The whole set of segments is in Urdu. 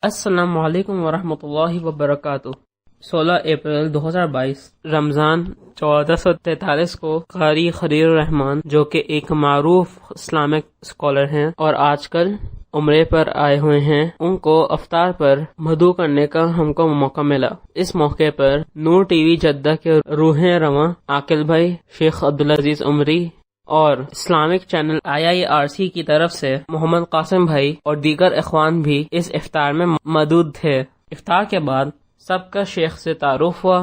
السلام علیکم ورحمۃ اللہ وبرکاتہ۔ 16 اپریل 2022 رمضان 1443 کو قاری خلیل الرحمان، جو کہ ایک معروف اسلامک اسکالر ہیں اور آج کل عمرے پر آئے ہوئے ہیں، ان کو افطار پر مدعو کرنے کا ہم کو موقع ملا۔ اس موقع پر نور ٹی وی جدہ کے روح رواں عاقل بھائی، شیخ عبدالعزیز عمری اور اسلامک چینل IIRC کی طرف سے محمد قاسم بھائی اور دیگر اخوان بھی اس افطار میں موجود تھے۔ افطار کے بعد سب کا شیخ سے تعارف ہوا،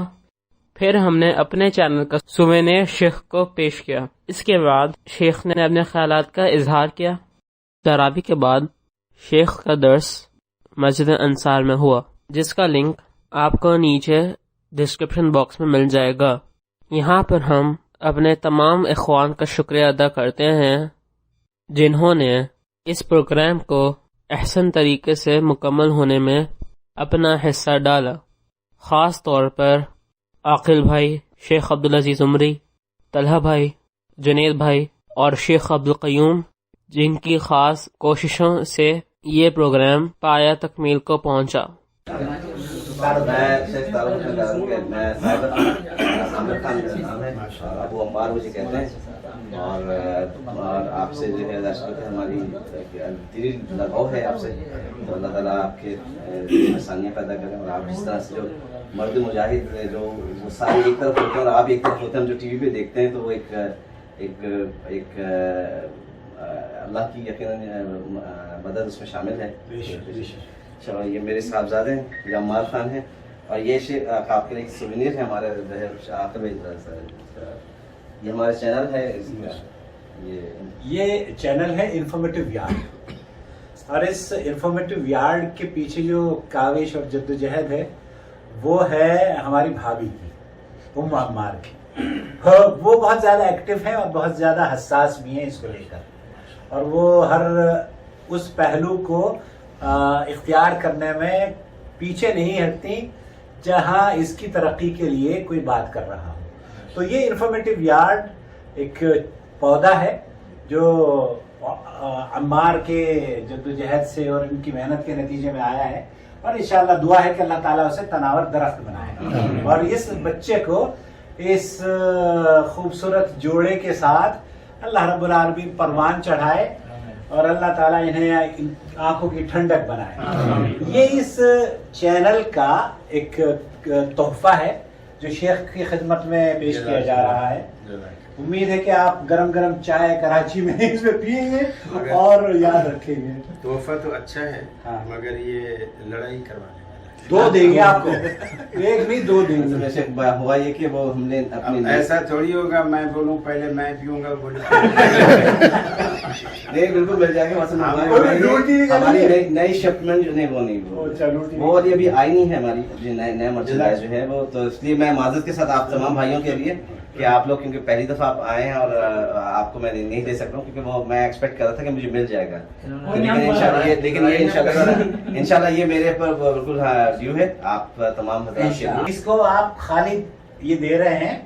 پھر ہم نے اپنے چینل کا سووینیر شیخ کو پیش کیا۔ اس کے بعد شیخ نے اپنے خیالات کا اظہار کیا۔ تراویح کے بعد شیخ کا درس مسجد انصار میں ہوا، جس کا لنک آپ کو نیچے ڈسکرپشن باکس میں مل جائے گا۔ یہاں پر ہم اپنے تمام اخوان کا شکریہ ادا کرتے ہیں جنہوں نے اس پروگرام کو احسن طریقے سے مکمل ہونے میں اپنا حصہ ڈالا۔ خاص طور پر عاقل بھائی، شیخ عبدالعزیز عمری، طلحہ بھائی، جنید بھائی اور شیخ عبدالقیوم، جن کی خاص کوششوں سے یہ پروگرام پایہ تکمیل کو پہنچا۔ میں شیخ تعارف میں کہا کہ میں عامر خان میرا نام ہے، ابو عمار مجھے کہتے ہیں، اور آپ سے جو ہے درشق ہماری دلی لگاؤ ہے آپ سے، تو اللہ تعالیٰ آپ کے آسانیاں پیدا کریں، اور آپ جس طرح سے جو مرد مجاہد جو وہ سارے ایک طرف ہوتے ہیں اور آپ ایک طرف ہوتے ہیں، ہم جو ٹی وی پہ دیکھتے ہیں تو وہ ایک اللہ کی یقیناً مدد اس میں شامل ہے۔ چلو، یہ میرے صاحبزادے ہیں، یہ عمار خان ہیں، اور یہ آپ کے لیے ایک سووینیر ہے ہمارے یہ ہمارا چینل ہے، یہ چینل ہے انفارمیٹو یارڈ، اور اس انفارمیٹو یارڈ کے پیچھے جو کاوش اور جدوجہد ہے وہ ہے ہماری بھابھی کی، عمار کی۔ وہ بہت زیادہ ایکٹیو ہیں اور بہت زیادہ حساس بھی ہیں اس کو لے کر، اور وہ ہر اس پہلو کو اختیار کرنے میں پیچھے نہیں ہٹتی جہاں اس کی ترقی کے لیے کوئی بات کر رہا ہو۔ تو یہ انفارمیٹو یارڈ ایک پودا ہے جو عمار کے جدوجہد سے اور ان کی محنت کے نتیجے میں آیا ہے، اور انشاءاللہ دعا ہے کہ اللہ تعالیٰ اسے تناور درخت بنائے، اور اس بچے کو اس خوبصورت جوڑے کے ساتھ اللہ رب العالمین پروان چڑھائے، اور اللہ تعالیٰ انہیں آنکھوں کی ٹھنڈک بنائے۔ یہ اس چینل کا ایک تحفہ ہے جو شیخ کی خدمت میں پیش کیا جا رہا ہے۔ امید ہے کہ آپ گرم گرم چائے کراچی میں اس میں پیئیں گے اور یاد رکھیں گے۔ تحفہ تو اچھا ہے، مگر یہ لڑائی کروانے والا 2 دیں گے آپ کو، 1 نہیں 2 دیں گے۔ ویسے ہوا یہ کہ وہ ہم نے اپنی ایسا تھوڑی ہوگا میں بولوں پہلے میں پیوں گا بولے نہیں، بالکل مل جائے گا۔ ہماری نئی شپمنٹ جو ہے وہ نہیں، وہ ابھی آئی نہیں ہے ہماری نیا مرچنڈائز جو ہے وہ، تو اس لیے میں معذرت کے ساتھ آپ تمام بھائیوں کے لیے کہ آپ لوگ کیونکہ پہلی دفعہ آپ آئے ہیں اور آپ کو میں نہیں دے سکتا ہوں، کیونکہ وہ میں ایکسپیکٹ کر رہا تھا کہ مجھے مل جائے گا، لیکن یہ انشاءاللہ یہ میرے پر بالکل ڈیو ہے آپ تمام حضرات کے لیے۔ اس کو آپ خالی یہ دے رہے ہیں،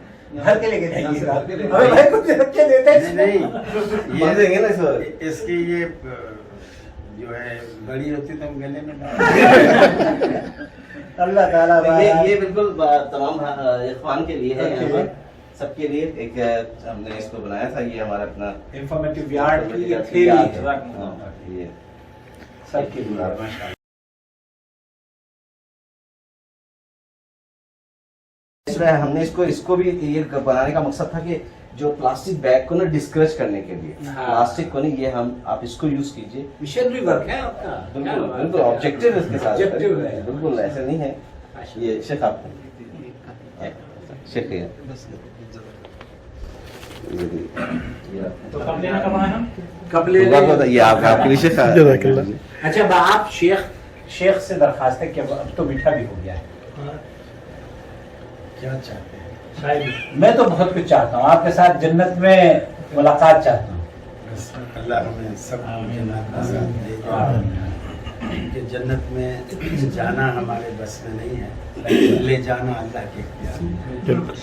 گھر کے لے کے جائیے گا، ہمیں بھائی کچھ رکھ کے دیتے ہیں نہیں، یہ دیں گے نا اس کی یہ جو ہے بڑی ہوتی تو ہم گلے میں اللہ تعالیٰ یہ بالکل تمام اخوان کے لیے ہے، سب کے لیے ایک ہم نے اس کو بنایا تھا، یہ ہمارا اپنا انفارمیٹو یارڈ کی یہ سب کے لیے۔ ہم نے اس کو بھی یہ بنانے کا مقصد تھا کہ جو پلاسٹک بیگ کو نا ڈسکریج کرنے کے لیے، پلاسٹک کو نہیں، یہ ہم آپ اس کو یوز کیجیے، مشنری ورک ہے آپ کا، بالکل بالکل آبجیکٹو اس کے ساتھ، بالکل ایسے نہیں ہے۔ یہ شیخ آپ شیخ کب لے یہ آپ کے لیے شیخ۔ اچھا، آپ شیخ سے درخواست ہے کہ اب تو میٹھا بھی ہو گیا ہے، کیا چاہتے ہیں؟ میں تو بہت کچھ چاہتا ہوں، آپ کے ساتھ جنت میں ملاقات چاہتا ہوں۔ اللہ ہمیں سب کہ جنت میں جانا ہمارے بس میں نہیں ہے، لے جانا اللہ کے اختیار میں۔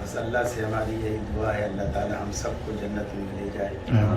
بس اللہ سے ہماری یہی دعا ہے، اللہ تعالی ہم سب کو جنت میں لے جائے، اور